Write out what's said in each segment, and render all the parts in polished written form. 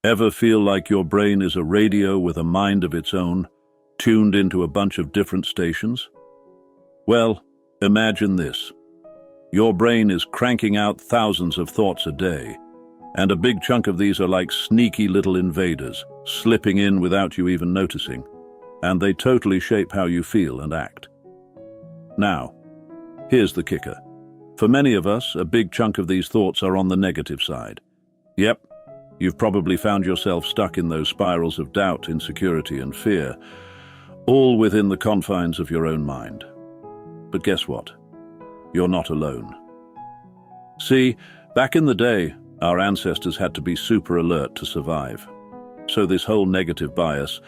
Ever feel like your brain is a radio with a mind of its own, tuned into a bunch of different stations? Well, imagine this. Your brain is cranking out thousands of thoughts a day, and a big chunk of these are like sneaky little invaders, slipping in without you even noticing, and they totally shape how you feel and act. Now, here's the kicker. For many of us, a big chunk of these thoughts are on the negative side. Yep, you've probably found yourself stuck in those spirals of doubt, insecurity, and fear, all within the confines of your own mind. But guess what? You're not alone. See, back in the day, our ancestors had to be super alert to survive. So this whole negative bias,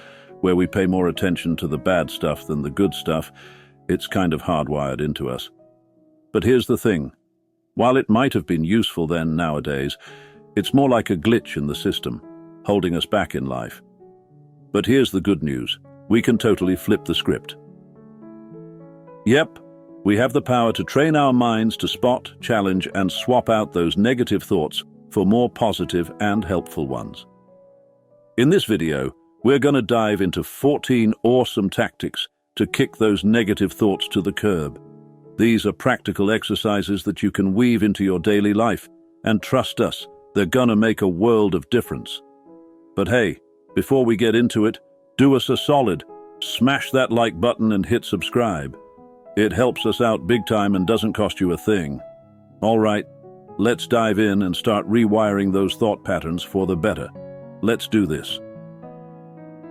where we pay more attention to the bad stuff than the good stuff, it's kind of hardwired into us. But here's the thing. While it might have been useful then nowadays, it's more like a glitch in the system, holding us back in life. But here's the good news. We can totally flip the script. Yep, we have the power to train our minds to spot, challenge, and swap out those negative thoughts for more positive and helpful ones. In this video, we're going to dive into 14 awesome tactics to kick those negative thoughts to the curb. These are practical exercises that you can weave into your daily life, and trust us, they're gonna make a world of difference. But hey, before we get into it, do us a solid. Smash that like button and hit subscribe. It helps us out big time and doesn't cost you a thing. All right, let's dive in and start rewiring those thought patterns for the better. Let's do this.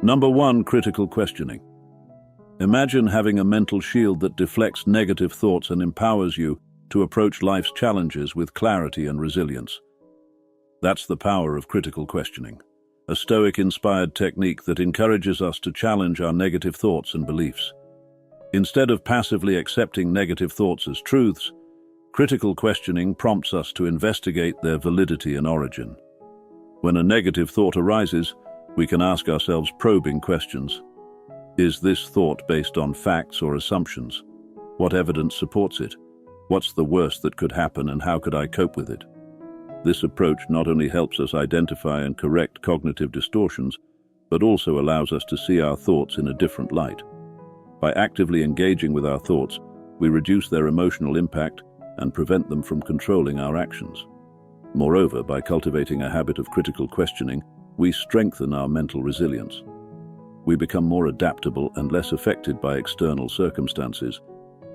Number 1, critical questioning. Imagine having a mental shield that deflects negative thoughts and empowers you to approach life's challenges with clarity and resilience. That's the power of critical questioning, a Stoic-inspired technique that encourages us to challenge our negative thoughts and beliefs. Instead of passively accepting negative thoughts as truths, critical questioning prompts us to investigate their validity and origin. When a negative thought arises, we can ask ourselves probing questions. Is this thought based on facts or assumptions? What evidence supports it? What's the worst that could happen and how could I cope with it? This approach not only helps us identify and correct cognitive distortions, but also allows us to see our thoughts in a different light. By actively engaging with our thoughts, we reduce their emotional impact and prevent them from controlling our actions. Moreover, by cultivating a habit of critical questioning, we strengthen our mental resilience. We become more adaptable and less affected by external circumstances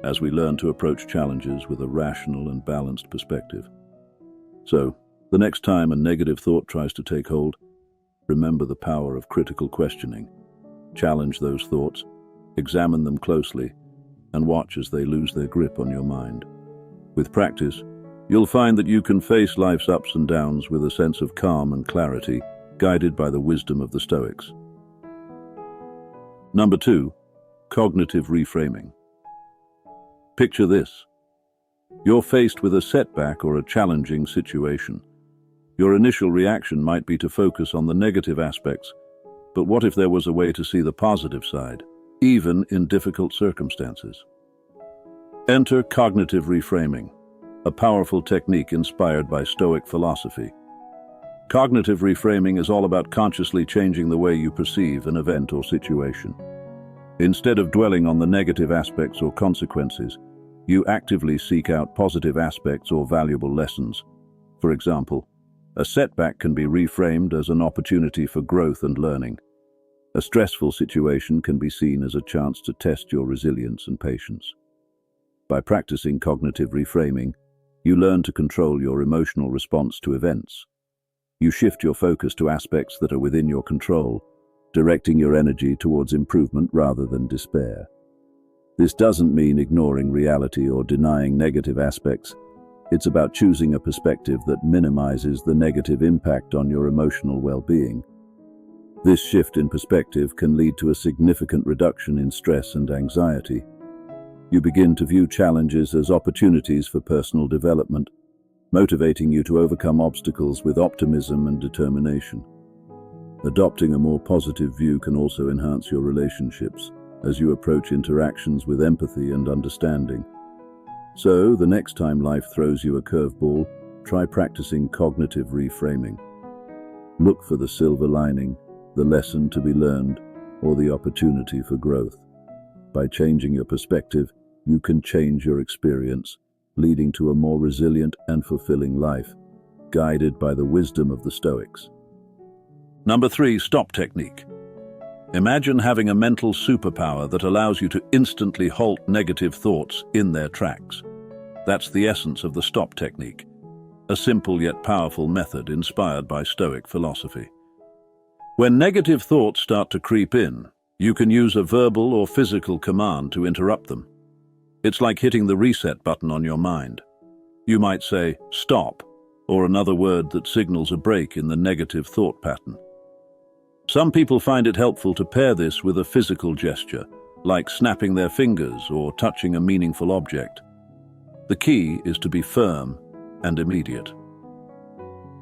as we learn to approach challenges with a rational and balanced perspective. So, the next time a negative thought tries to take hold, remember the power of critical questioning. Challenge those thoughts, examine them closely, and watch as they lose their grip on your mind. With practice, you'll find that you can face life's ups and downs with a sense of calm and clarity, guided by the wisdom of the Stoics. Number 2, cognitive reframing. Picture this. You're faced with a setback or a challenging situation. Your initial reaction might be to focus on the negative aspects, but what if there was a way to see the positive side, even in difficult circumstances? Enter cognitive reframing, a powerful technique inspired by Stoic philosophy. Cognitive reframing is all about consciously changing the way you perceive an event or situation. Instead of dwelling on the negative aspects or consequences, you actively seek out positive aspects or valuable lessons. For example, a setback can be reframed as an opportunity for growth and learning. A stressful situation can be seen as a chance to test your resilience and patience. By practicing cognitive reframing, you learn to control your emotional response to events. You shift your focus to aspects that are within your control, directing your energy towards improvement rather than despair. This doesn't mean ignoring reality or denying negative aspects. It's about choosing a perspective that minimizes the negative impact on your emotional well-being. This shift in perspective can lead to a significant reduction in stress and anxiety. You begin to view challenges as opportunities for personal development, motivating you to overcome obstacles with optimism and determination. Adopting a more positive view can also enhance your relationships as you approach interactions with empathy and understanding. So, the next time life throws you a curveball, try practicing cognitive reframing. Look for the silver lining, the lesson to be learned, or the opportunity for growth. By changing your perspective, you can change your experience, leading to a more resilient and fulfilling life, guided by the wisdom of the Stoics. Number 3, stop technique. Imagine having a mental superpower that allows you to instantly halt negative thoughts in their tracks. That's the essence of the stop technique, a simple yet powerful method inspired by Stoic philosophy. When negative thoughts start to creep in, you can use a verbal or physical command to interrupt them. It's like hitting the reset button on your mind. You might say, "Stop," or another word that signals a break in the negative thought pattern. Some people find it helpful to pair this with a physical gesture, like snapping their fingers or touching a meaningful object. The key is to be firm and immediate.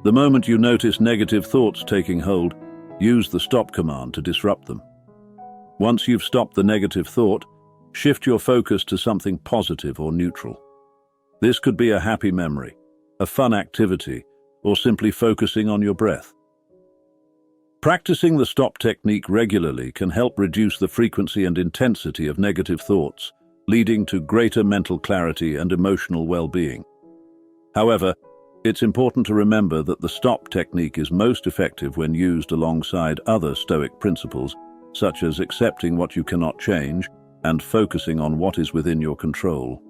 The moment you notice negative thoughts taking hold, use the stop command to disrupt them. Once you've stopped the negative thought, shift your focus to something positive or neutral. This could be a happy memory, a fun activity, or simply focusing on your breath. Practicing the stop technique regularly can help reduce the frequency and intensity of negative thoughts, leading to greater mental clarity and emotional well-being. However, it's important to remember that the stop technique is most effective when used alongside other Stoic principles, such as accepting what you cannot change and focusing on what is within your control.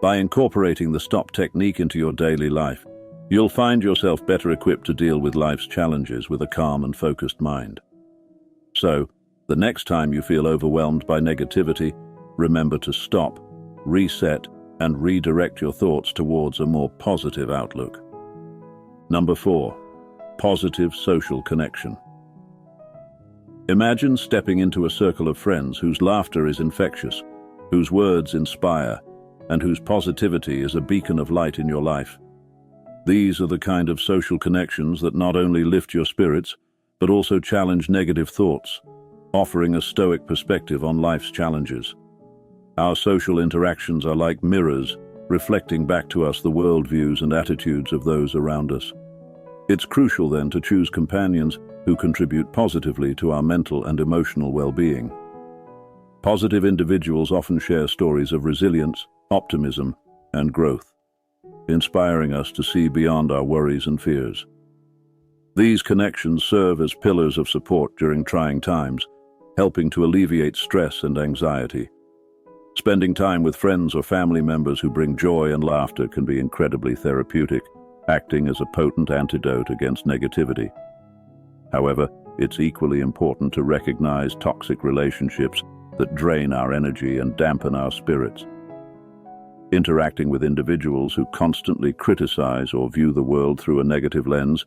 By incorporating the stop technique into your daily life, you'll find yourself better equipped to deal with life's challenges with a calm and focused mind. So, the next time you feel overwhelmed by negativity, remember to stop, reset, and redirect your thoughts towards a more positive outlook. Number 4, positive social connection. Imagine stepping into a circle of friends whose laughter is infectious, whose words inspire, and whose positivity is a beacon of light in your life. These are the kind of social connections that not only lift your spirits, but also challenge negative thoughts, offering a Stoic perspective on life's challenges. Our social interactions are like mirrors, reflecting back to us the worldviews and attitudes of those around us. It's crucial then to choose companions who contribute positively to our mental and emotional well-being. Positive individuals often share stories of resilience, optimism, and growth, inspiring us to see beyond our worries and fears. These connections serve as pillars of support during trying times, helping to alleviate stress and anxiety. Spending time with friends or family members who bring joy and laughter can be incredibly therapeutic, acting as a potent antidote against negativity. However, it's equally important to recognize toxic relationships that drain our energy and dampen our spirits. Interacting with individuals who constantly criticize or view the world through a negative lens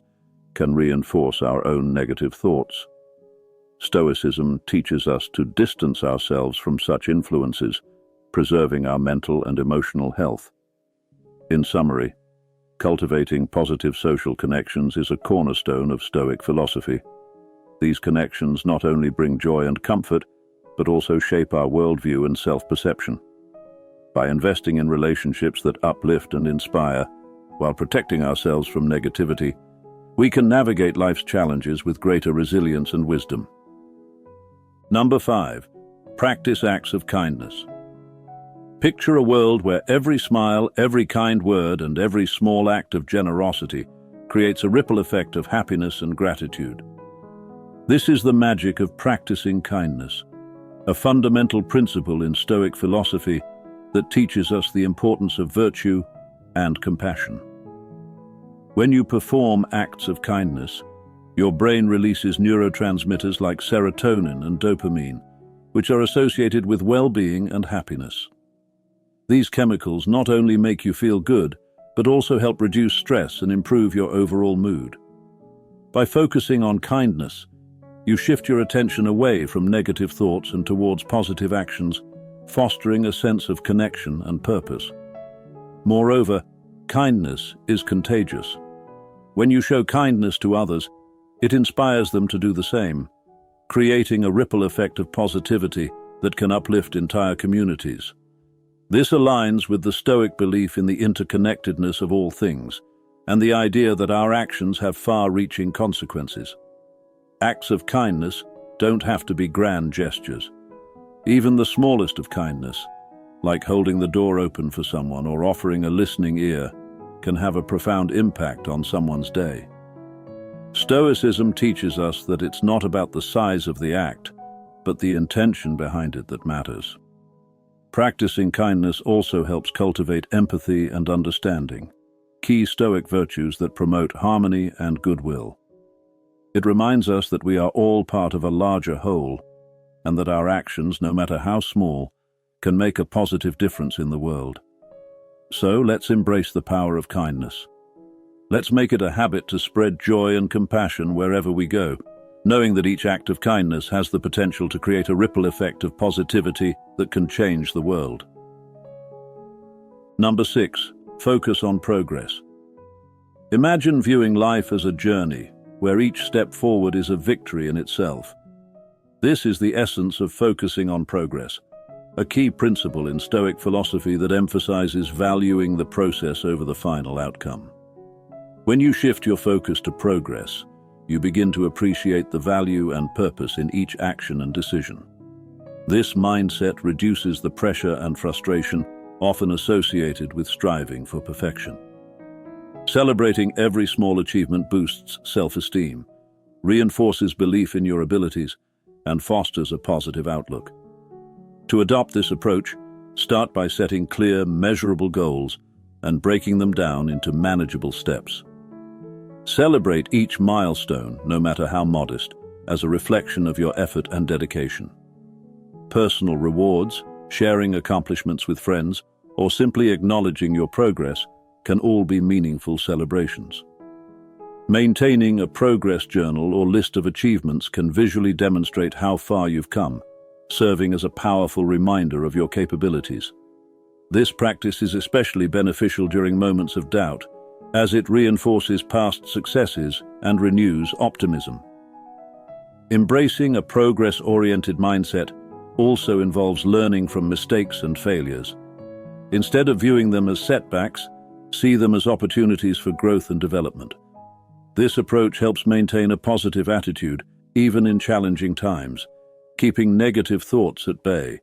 can reinforce our own negative thoughts. Stoicism teaches us to distance ourselves from such influences, preserving our mental and emotional health. In summary, cultivating positive social connections is a cornerstone of Stoic philosophy. These connections not only bring joy and comfort, but also shape our worldview and self-perception. By investing in relationships that uplift and inspire, while protecting ourselves from negativity, we can navigate life's challenges with greater resilience and wisdom. Number 5, practice acts of kindness. Picture a world where every smile, every kind word, and every small act of generosity creates a ripple effect of happiness and gratitude. This is the magic of practicing kindness, a fundamental principle in Stoic philosophy that teaches us the importance of virtue and compassion. When you perform acts of kindness, your brain releases neurotransmitters like serotonin and dopamine, which are associated with well-being and happiness. These chemicals not only make you feel good, but also help reduce stress and improve your overall mood. By focusing on kindness, you shift your attention away from negative thoughts and towards positive actions, fostering a sense of connection and purpose. Moreover, kindness is contagious. When you show kindness to others, it inspires them to do the same, creating a ripple effect of positivity that can uplift entire communities. This aligns with the Stoic belief in the interconnectedness of all things, and the idea that our actions have far-reaching consequences. Acts of kindness don't have to be grand gestures. Even the smallest of kindness, like holding the door open for someone or offering a listening ear, can have a profound impact on someone's day. Stoicism teaches us that it's not about the size of the act, but the intention behind it that matters. Practicing kindness also helps cultivate empathy and understanding, key Stoic virtues that promote harmony and goodwill. It reminds us that we are all part of a larger whole, and that our actions, no matter how small, can make a positive difference in the world. So let's embrace the power of kindness. Let's make it a habit to spread joy and compassion wherever we go, knowing that each act of kindness has the potential to create a ripple effect of positivity that can change the world. Number 6. Focus on progress. Imagine viewing life as a journey, where each step forward is a victory in itself. This is the essence of focusing on progress, a key principle in Stoic philosophy that emphasizes valuing the process over the final outcome. When you shift your focus to progress, you begin to appreciate the value and purpose in each action and decision. This mindset reduces the pressure and frustration often associated with striving for perfection. Celebrating every small achievement boosts self-esteem, reinforces belief in your abilities, and fosters a positive outlook. To adopt this approach, start by setting clear, measurable goals and breaking them down into manageable steps. Celebrate each milestone, no matter how modest, as a reflection of your effort and dedication. Personal rewards, sharing accomplishments with friends, or simply acknowledging your progress can all be meaningful celebrations. Maintaining a progress journal or list of achievements can visually demonstrate how far you've come, serving as a powerful reminder of your capabilities. This practice is especially beneficial during moments of doubt, as it reinforces past successes and renews optimism. Embracing a progress-oriented mindset also involves learning from mistakes and failures. Instead of viewing them as setbacks, see them as opportunities for growth and development. This approach helps maintain a positive attitude, even in challenging times, keeping negative thoughts at bay.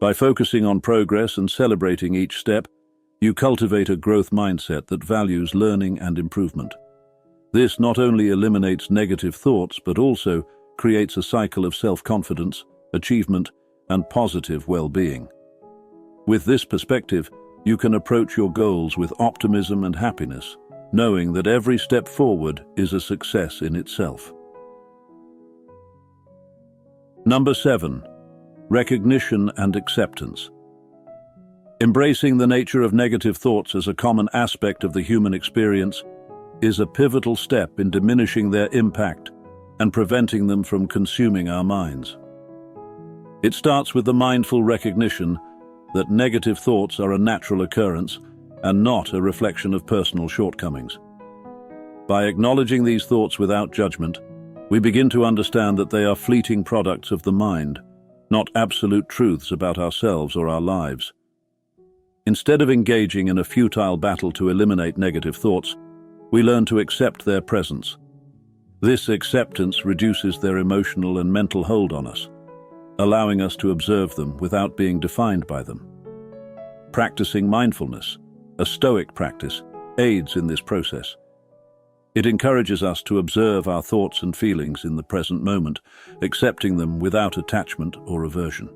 By focusing on progress and celebrating each step, you cultivate a growth mindset that values learning and improvement. This not only eliminates negative thoughts, but also creates a cycle of self-confidence, achievement, and positive well-being. With this perspective, you can approach your goals with optimism and happiness, knowing that every step forward is a success in itself. Number 7. Recognition and acceptance. Embracing the nature of negative thoughts as a common aspect of the human experience is a pivotal step in diminishing their impact and preventing them from consuming our minds. It starts with the mindful recognition that negative thoughts are a natural occurrence and not a reflection of personal shortcomings. By acknowledging these thoughts without judgment, we begin to understand that they are fleeting products of the mind, not absolute truths about ourselves or our lives. Instead of engaging in a futile battle to eliminate negative thoughts, we learn to accept their presence. This acceptance reduces their emotional and mental hold on us, allowing us to observe them without being defined by them. Practicing mindfulness, a Stoic practice, aids in this process. It encourages us to observe our thoughts and feelings in the present moment, accepting them without attachment or aversion.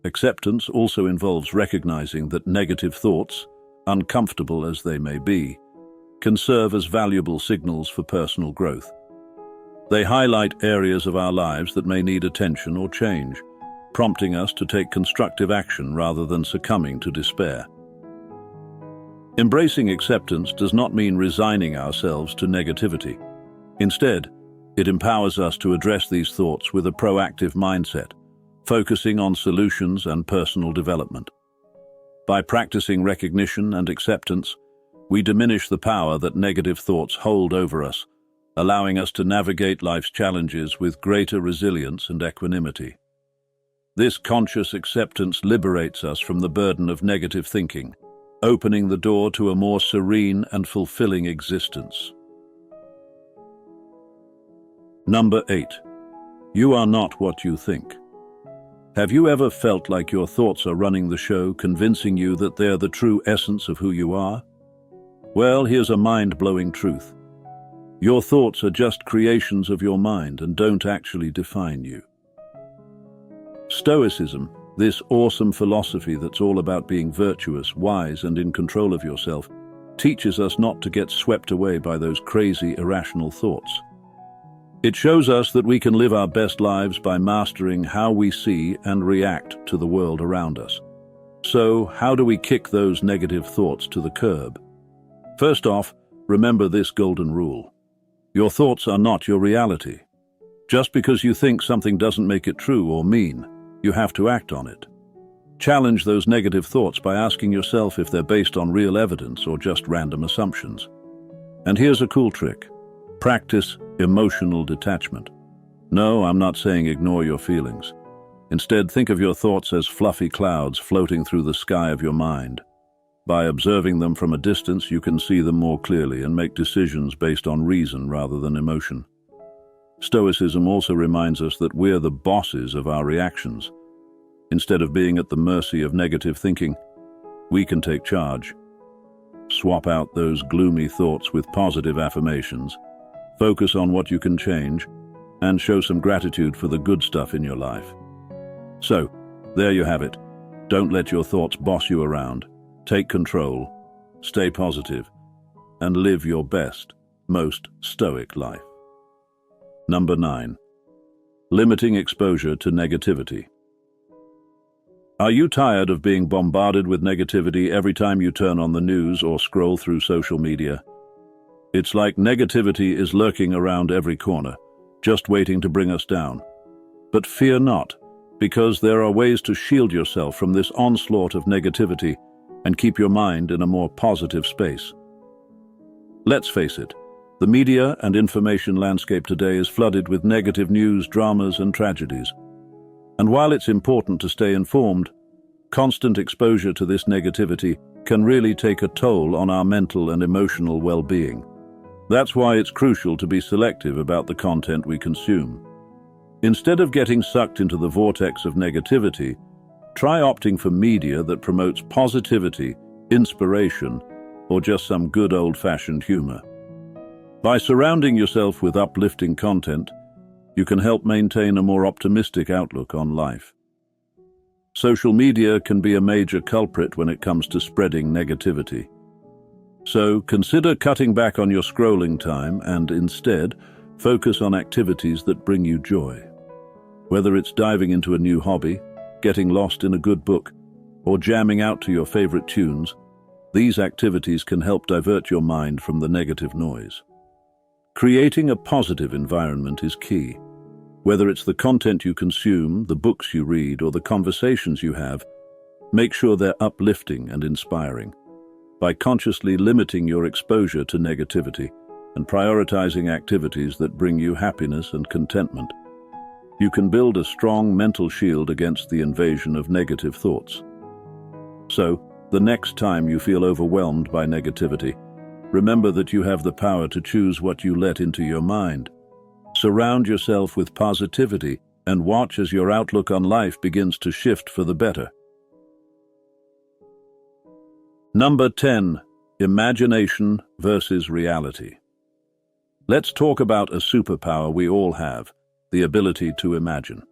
Acceptance also involves recognizing that negative thoughts, uncomfortable as they may be, can serve as valuable signals for personal growth. They highlight areas of our lives that may need attention or change, prompting us to take constructive action rather than succumbing to despair. Embracing acceptance does not mean resigning ourselves to negativity. Instead, it empowers us to address these thoughts with a proactive mindset, focusing on solutions and personal development. By practicing recognition and acceptance, we diminish the power that negative thoughts hold over us, allowing us to navigate life's challenges with greater resilience and equanimity. This conscious acceptance liberates us from the burden of negative thinking, opening the door to a more serene and fulfilling existence. Number 8. You are not what you think. Have you ever felt like your thoughts are running the show, convincing you that they're the true essence of who you are? Well, here's a mind-blowing truth. Your thoughts are just creations of your mind and don't actually define you. Stoicism, this awesome philosophy that's all about being virtuous, wise, and in control of yourself, teaches us not to get swept away by those crazy, irrational thoughts. It shows us that we can live our best lives by mastering how we see and react to the world around us. So, how do we kick those negative thoughts to the curb? First off, remember this golden rule. Your thoughts are not your reality. Just because you think something doesn't make it true or mean, you have to act on it. Challenge those negative thoughts by asking yourself if they're based on real evidence or just random assumptions. And here's a cool trick. Practice emotional detachment. No, I'm not saying ignore your feelings. Instead, think of your thoughts as fluffy clouds floating through the sky of your mind. By observing them from a distance, you can see them more clearly and make decisions based on reason rather than emotion. Stoicism also reminds us that we're the bosses of our reactions. Instead of being at the mercy of negative thinking, we can take charge. Swap out those gloomy thoughts with positive affirmations. Focus on what you can change, and show some gratitude for the good stuff in your life. So, there you have it. Don't let your thoughts boss you around. Take control, stay positive, and live your best, most stoic life. Number 9. Limiting exposure to negativity. Are you tired of being bombarded with negativity every time you turn on the news or scroll through social media? It's like negativity is lurking around every corner, just waiting to bring us down. But fear not, because there are ways to shield yourself from this onslaught of negativity and keep your mind in a more positive space. Let's face it, the media and information landscape today is flooded with negative news, dramas, and tragedies. And while it's important to stay informed, constant exposure to this negativity can really take a toll on our mental and emotional well-being. That's why it's crucial to be selective about the content we consume. Instead of getting sucked into the vortex of negativity, try opting for media that promotes positivity, inspiration, or just some good old-fashioned humor. By surrounding yourself with uplifting content, you can help maintain a more optimistic outlook on life. Social media can be a major culprit when it comes to spreading negativity. So consider cutting back on your scrolling time and instead focus on activities that bring you joy. Whether it's diving into a new hobby, getting lost in a good book, or jamming out to your favorite tunes, these activities can help divert your mind from the negative noise. Creating a positive environment is key. Whether it's the content you consume, the books you read, or the conversations you have, make sure they're uplifting and inspiring. By consciously limiting your exposure to negativity and prioritizing activities that bring you happiness and contentment, you can build a strong mental shield against the invasion of negative thoughts. So, the next time you feel overwhelmed by negativity, remember that you have the power to choose what you let into your mind. Surround yourself with positivity and watch as your outlook on life begins to shift for the better. Number 10. Imagination versus reality. Let's talk about a superpower we all have, the ability to imagine.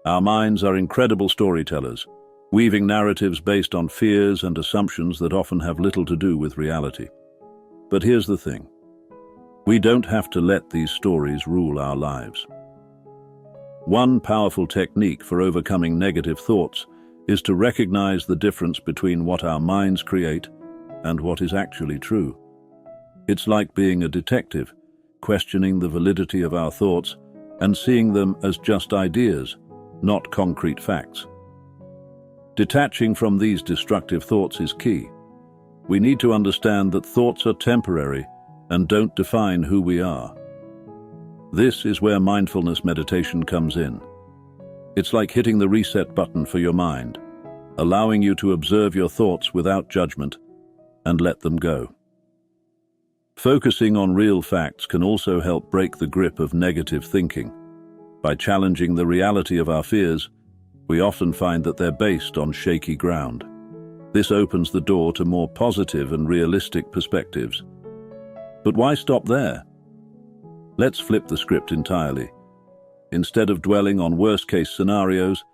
Our minds are incredible storytellers, weaving narratives based on fears and assumptions that often have little to do with reality. But here's the thing. We don't have to let these stories rule our lives. One powerful technique for overcoming negative thoughts is to recognize the difference between what our minds create and what is actually true. It's like being a detective, questioning the validity of our thoughts and seeing them as just ideas, not concrete facts. Detaching from these destructive thoughts is key. We need to understand that thoughts are temporary and don't define who we are. This is where mindfulness meditation comes in. It's like hitting the reset button for your mind, allowing you to observe your thoughts without judgment and let them go. Focusing on real facts can also help break the grip of negative thinking. By challenging the reality of our fears, we often find that they're based on shaky ground. This opens the door to more positive and realistic perspectives. But why stop there? Let's flip the script entirely. Instead of dwelling on worst-case scenarios,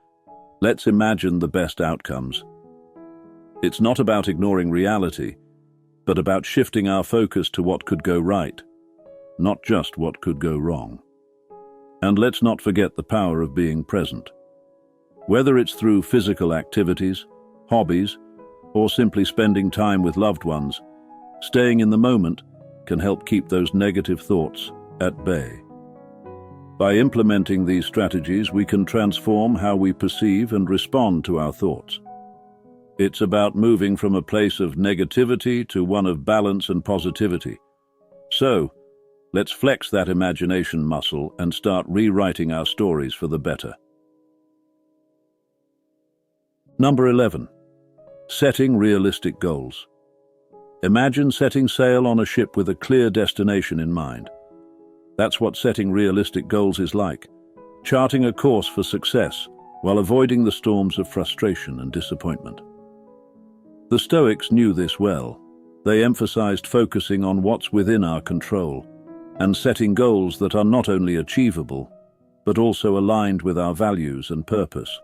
let's imagine the best outcomes. It's not about ignoring reality, but about shifting our focus to what could go right, not just what could go wrong. And let's not forget the power of being present. Whether it's through physical activities, hobbies, or simply spending time with loved ones, staying in the moment can help keep those negative thoughts at bay. By implementing these strategies, we can transform how we perceive and respond to our thoughts. It's about moving from a place of negativity to one of balance and positivity. So, let's flex that imagination muscle and start rewriting our stories for the better. Number 11. Setting realistic goals. Imagine setting sail on a ship with a clear destination in mind. That's what setting realistic goals is like, charting a course for success while avoiding the storms of frustration and disappointment. The Stoics knew this well. They emphasized focusing on what's within our control and setting goals that are not only achievable, but also aligned with our values and purpose.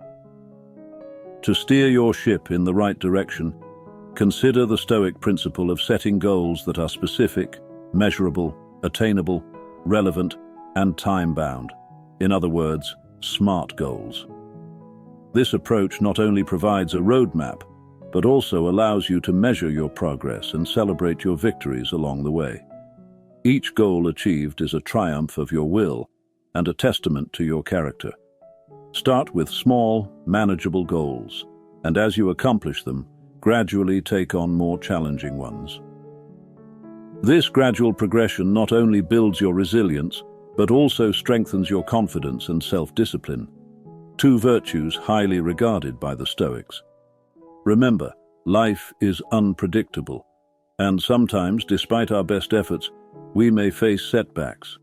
To steer your ship in the right direction, consider the Stoic principle of setting goals that are specific, measurable, attainable, relevant, and time-bound. In other words, SMART goals. This approach not only provides a roadmap, but also allows you to measure your progress and celebrate your victories along the way. Each goal achieved is a triumph of your will and a testament to your character. Start with small, manageable goals, and as you accomplish them, gradually take on more challenging ones. This gradual progression not only builds your resilience, but also strengthens your confidence and self-discipline, two virtues highly regarded by the Stoics. Remember, life is unpredictable, and sometimes, despite our best efforts, we may face setbacks.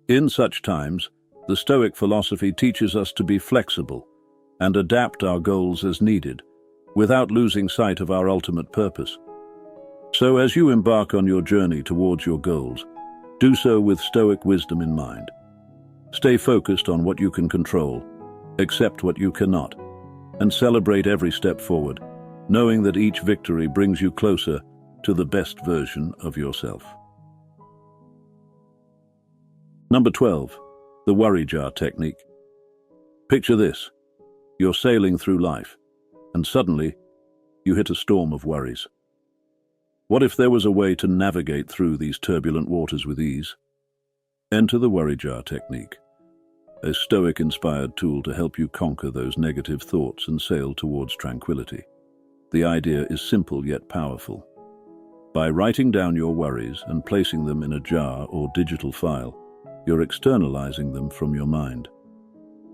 In such times, the Stoic philosophy teaches us to be flexible and adapt our goals as needed, without losing sight of our ultimate purpose. So as you embark on your journey towards your goals, do so with Stoic wisdom in mind. Stay focused on what you can control, accept what you cannot, and celebrate every step forward, knowing that each victory brings you closer to the best version of yourself. Number 12. The worry jar technique. Picture this. You're sailing through life, and suddenly, you hit a storm of worries. What if there was a way to navigate through these turbulent waters with ease? Enter the worry jar technique, a Stoic-inspired tool to help you conquer those negative thoughts and sail towards tranquility. The idea is simple yet powerful. By writing down your worries and placing them in a jar or digital file, you're externalizing them from your mind.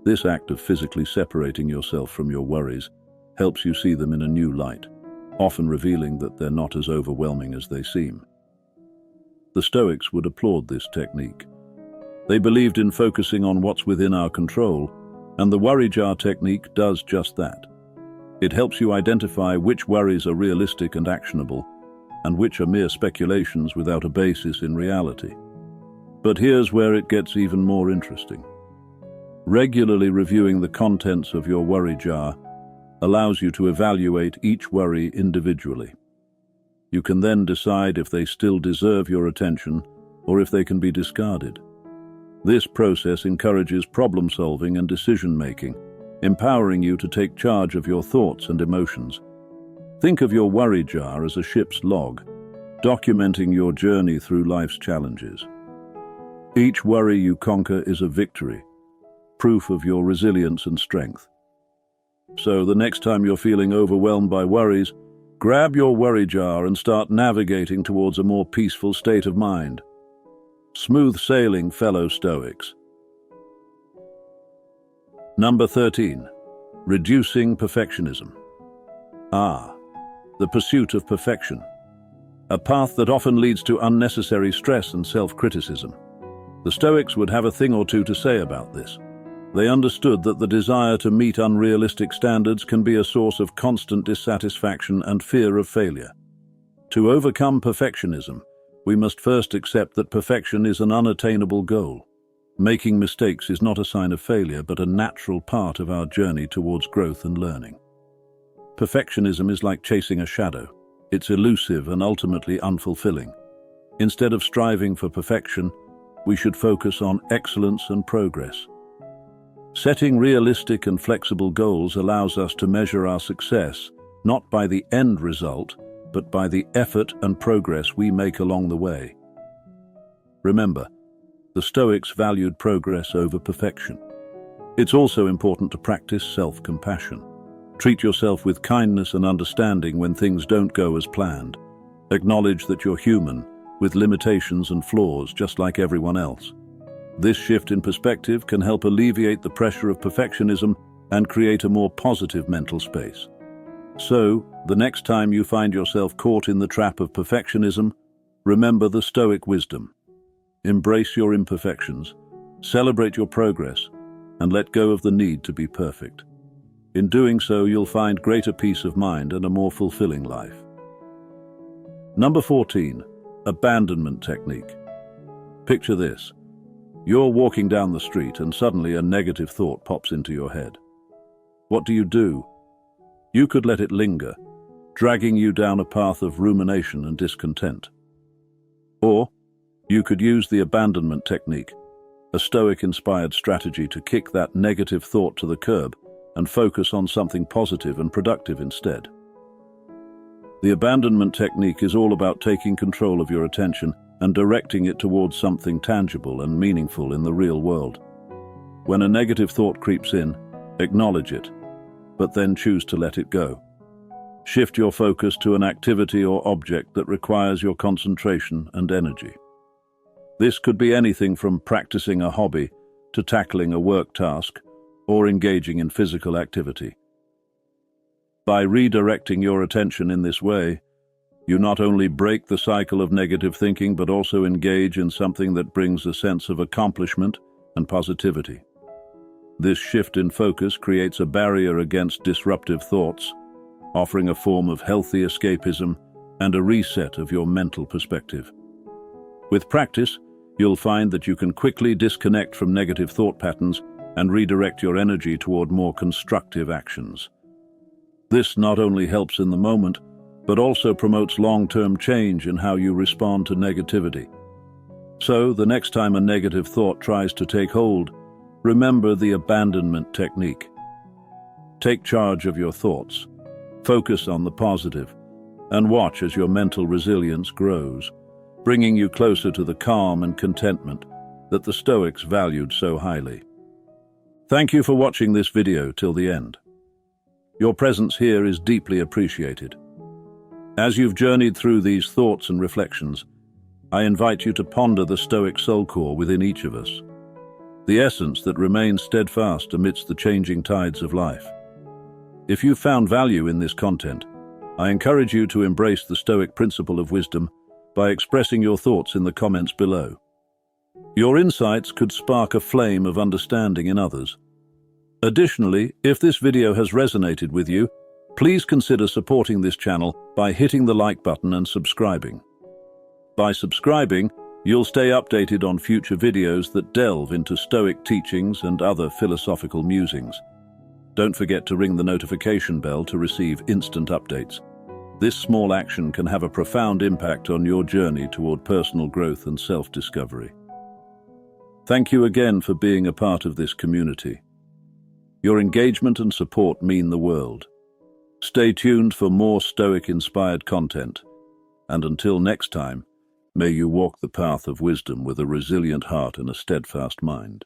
This act of physically separating yourself from your worries helps you see them in a new light, often revealing that they're not as overwhelming as they seem. The Stoics would applaud this technique. They believed in focusing on what's within our control, and the worry jar technique does just that. It helps you identify which worries are realistic and actionable, and which are mere speculations without a basis in reality. But here's where it gets even more interesting. Regularly reviewing the contents of your worry jar allows you to evaluate each worry individually. You can then decide if they still deserve your attention or if they can be discarded. This process encourages problem-solving and decision-making, empowering you to take charge of your thoughts and emotions. Think of your worry jar as a ship's log, documenting your journey through life's challenges. Each worry you conquer is a victory, proof of your resilience and strength. So the next time you're feeling overwhelmed by worries, grab your worry jar and start navigating towards a more peaceful state of mind. Smooth sailing, fellow Stoics. Number 13. Reducing perfectionism. The pursuit of perfection. a path that often leads to unnecessary stress and self-criticism. The Stoics would have a thing or two to say about this. They understood that the desire to meet unrealistic standards can be a source of constant dissatisfaction and fear of failure. To overcome perfectionism, we must first accept that perfection is an unattainable goal. Making mistakes is not a sign of failure, but a natural part of our journey towards growth and learning. Perfectionism is like chasing a shadow. It's elusive and ultimately unfulfilling. Instead of striving for perfection, we should focus on excellence and progress. Setting realistic and flexible goals allows us to measure our success not by the end result, but by the effort and progress we make along the way. Remember, the Stoics valued progress over perfection. It's also important to practice self-compassion. Treat yourself with kindness and understanding when things don't go as planned. Acknowledge that you're human, with limitations and flaws just like everyone else. This shift in perspective can help alleviate the pressure of perfectionism and create a more positive mental space. So, the next time you find yourself caught in the trap of perfectionism, remember the Stoic wisdom. Embrace your imperfections, celebrate your progress, and let go of the need to be perfect. In doing so, you'll find greater peace of mind and a more fulfilling life. Number 14, abandonment technique. Picture this. You're walking down the street and suddenly a negative thought pops into your head. What do? You could let it linger, dragging you down a path of rumination and discontent. Or you could use the abandonment technique, a Stoic-inspired strategy to kick that negative thought to the curb and focus on something positive and productive instead. The abandonment technique is all about taking control of your attention and directing it towards something tangible and meaningful in the real world. When a negative thought creeps in, acknowledge it, but then choose to let it go. Shift your focus to an activity or object that requires your concentration and energy. This could be anything from practicing a hobby to tackling a work task or engaging in physical activity. By redirecting your attention in this way, you not only break the cycle of negative thinking, but also engage in something that brings a sense of accomplishment and positivity. This shift in focus creates a barrier against disruptive thoughts, offering a form of healthy escapism and a reset of your mental perspective. With practice, you'll find that you can quickly disconnect from negative thought patterns and redirect your energy toward more constructive actions. This not only helps in the moment, but also promotes long-term change in how you respond to negativity. So, the next time a negative thought tries to take hold, remember the abandonment technique. Take charge of your thoughts, focus on the positive, and watch as your mental resilience grows, bringing you closer to the calm and contentment that the Stoics valued so highly. Thank you for watching this video till the end. Your presence here is deeply appreciated. As you've journeyed through these thoughts and reflections, I invite you to ponder the Stoic soul core within each of us, the essence that remains steadfast amidst the changing tides of life. If you've found value in this content, I encourage you to embrace the Stoic principle of wisdom by expressing your thoughts in the comments below. Your insights could spark a flame of understanding in others. Additionally, if this video has resonated with you, please consider supporting this channel by hitting the like button and subscribing. By subscribing, you'll stay updated on future videos that delve into Stoic teachings and other philosophical musings. Don't forget to ring the notification bell to receive instant updates. This small action can have a profound impact on your journey toward personal growth and self-discovery. Thank you again for being a part of this community. Your engagement and support mean the world. Stay tuned for more Stoic-inspired content, and until next time, may you walk the path of wisdom with a resilient heart and a steadfast mind.